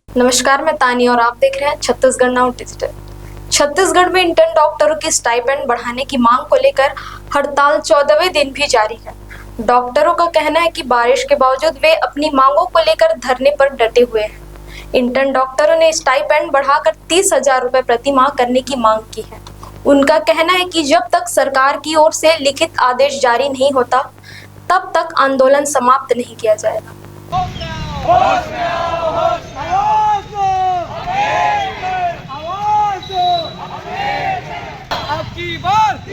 नमस्कार, मैं तानी और आप देख रहे हैं छत्तीसगढ़ नाउ डिजिटल। छत्तीसगढ़ में इंटर्न डॉक्टरों की स्टाइपेंड बढ़ाने की मांग को लेकर हड़ताल 14वें दिन भी जारी है। डॉक्टरों का कहना है कि बारिश के बावजूद वे अपनी मांगों को लेकर धरने पर डटे हुए हैं। इंटर्न डॉक्टरों ने स्टाइपेंड बढ़ाकर 30,000 रुपए प्रति माह करने की मांग की है। उनका कहना है कि जब तक सरकार की ओर से लिखित आदेश जारी नहीं होता, तब तक आंदोलन समाप्त नहीं किया जाएगा। आपकी बात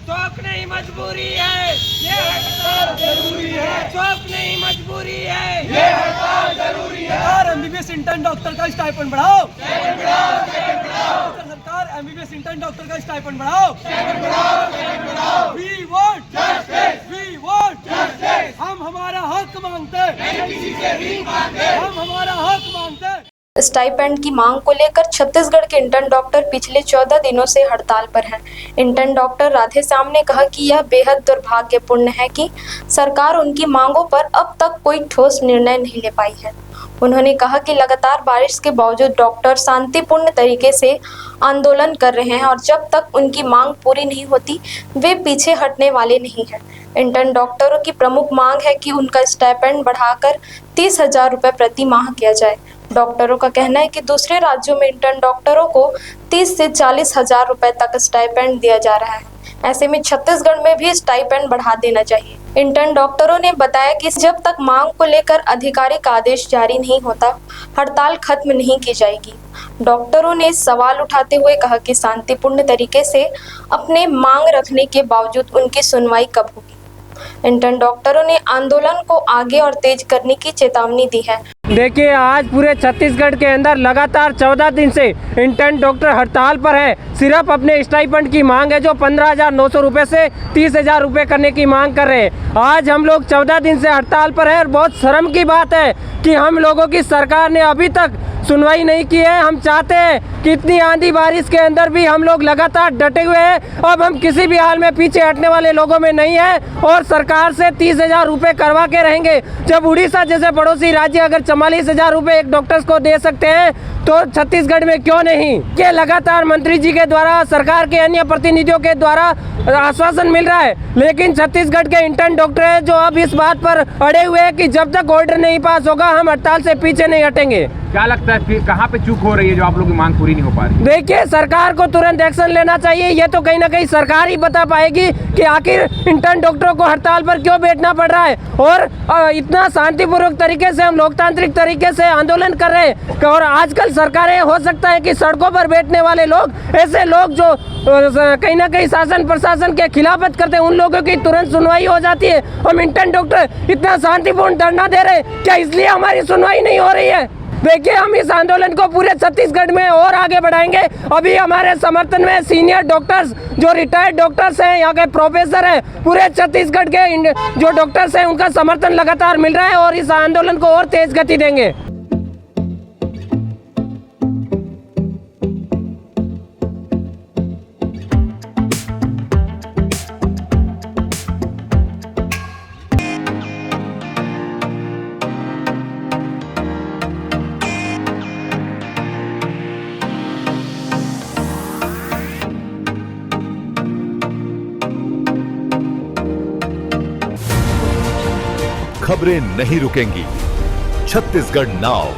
शौक नहीं मजबूरी है, ये हड़ताल जरूरी है। शौक नहीं मजबूरी है, ये हड़ताल जरूरी है। सरकार एमबीबीएस इंटर्न डॉक्टर का स्टाइपेंड बढ़ाओ, सरकार एमबीबीएस इंटर्न डॉक्टर का स्टाइपेंड बढ़ाओ। We want justice, we want justice. हम हमारा हक मांगते हैं, हम हमारा हक मांगते हैं। स्टाइपेंड की मांग को लेकर छत्तीसगढ़ के इंटर्न डॉक्टर पिछले 14 दिनों से हड़ताल पर हैं। इंटर्न डॉक्टर राधेश्याम ने कहा कि यह बेहद दुर्भाग्यपूर्ण है कि सरकार उनकी मांगों पर अब तक कोई ठोस निर्णय नहीं ले पाई है। उन्होंने कहा कि लगातार बारिश के बावजूद डॉक्टर शांतिपूर्ण तरीके से आंदोलन कर रहे हैं और जब तक उनकी मांग पूरी नहीं होती, वे पीछे हटने वाले नहीं हैं। इंटर्न डॉक्टरों की प्रमुख मांग है कि उनका स्टाइपेंड बढ़ाकर 30,000 रुपये प्रति माह किया जाए। डॉक्टरों का कहना है कि दूसरे राज्यों में इंटर्न डॉक्टरों को 30 से 40,000 रुपए तक स्टाइपेंड दिया जा रहा है। ऐसे में छत्तीसगढ़ में भी स्टाइपेंड बढ़ा देना चाहिए। इंटर्न डॉक्टरों ने बताया कि जब तक मांग को लेकर आधिकारिक आदेश जारी नहीं होता, हड़ताल खत्म नहीं की जाएगी। डॉक्टरों ने सवाल उठाते हुए कहा कि शांतिपूर्ण तरीके से अपने मांग रखने के बावजूद उनकी सुनवाई कब होगी। इंटर्न डॉक्टरों ने आंदोलन को आगे और तेज करने की चेतावनी दी है। देखिए, आज पूरे छत्तीसगढ़ के अंदर लगातार 14 दिन से इंटर्न डॉक्टर हड़ताल पर है। सिर्फ अपने स्टाइपेंड की मांग है जो 15,900 रुपये से 30,000 रुपये करने की मांग कर रहे हैं। आज हम लोग 14 दिन से हड़ताल पर है और बहुत शर्म की बात है कि हम लोगों की सरकार ने अभी तक सुनवाई नहीं की है। हम चाहते हैं कि इतनी आंधी बारिश के अंदर भी हम लोग लगातार डटे हुए हैं। अब हम किसी भी हाल में पीछे हटने वाले लोगों में नहीं है और सरकार से 30,000 रुपये करवा के रहेंगे। जब उड़ीसा जैसे पड़ोसी राज्य अगर 44,000 रुपये एक डॉक्टर्स को दे सकते हैं तो छत्तीसगढ़ में क्यों नहीं? ये लगातार मंत्री जी के द्वारा, सरकार के अन्य प्रतिनिधियों के द्वारा आश्वासन मिल रहा है, लेकिन छत्तीसगढ़ के इंटर्न डॉक्टर हैं जो अब इस बात पर अड़े हुए हैं कि जब तक ऑर्डर नहीं पास होगा हम हड़ताल से पीछे नहीं हटेंगे। क्या लगता है फिर कहाँ पे चूक हो रही है जो आप लोगों की मांग पूरी नहीं हो पा रही? देखिए, सरकार को तुरंत एक्शन लेना चाहिए। ये तो कहीं ना कहीं सरकार ही बता पाएगी कि आखिर इंटर्न डॉक्टरों को हड़ताल पर क्यों बैठना पड़ रहा है। और इतना शांतिपूर्वक तरीके से हम लोकतांत्रिक तरीके से आंदोलन कर रहे हैं और आजकल सरकारें हो सकता है कि सड़कों पर बैठने वाले लोग, ऐसे लोग जो कहीं ना कहीं शासन प्रशासन के खिलाफत करते हैं, उन लोगों की तुरंत सुनवाई हो जाती है। हम इंटर्न डॉक्टर इतना शांतिपूर्ण धरना दे रहे हैं, क्या इसलिए हमारी सुनवाई नहीं हो रही है? देखिए, हम इस आंदोलन को पूरे छत्तीसगढ़ में और आगे बढ़ाएंगे। अभी हमारे समर्थन में सीनियर डॉक्टर्स, जो रिटायर्ड डॉक्टर्स हैं, यहाँ के प्रोफेसर हैं, पूरे छत्तीसगढ़ के जो डॉक्टर्स हैं उनका समर्थन लगातार मिल रहा है और इस आंदोलन को और तेज गति देंगे। खबरें नहीं रुकेंगी। छत्तीसगढ़ नाउ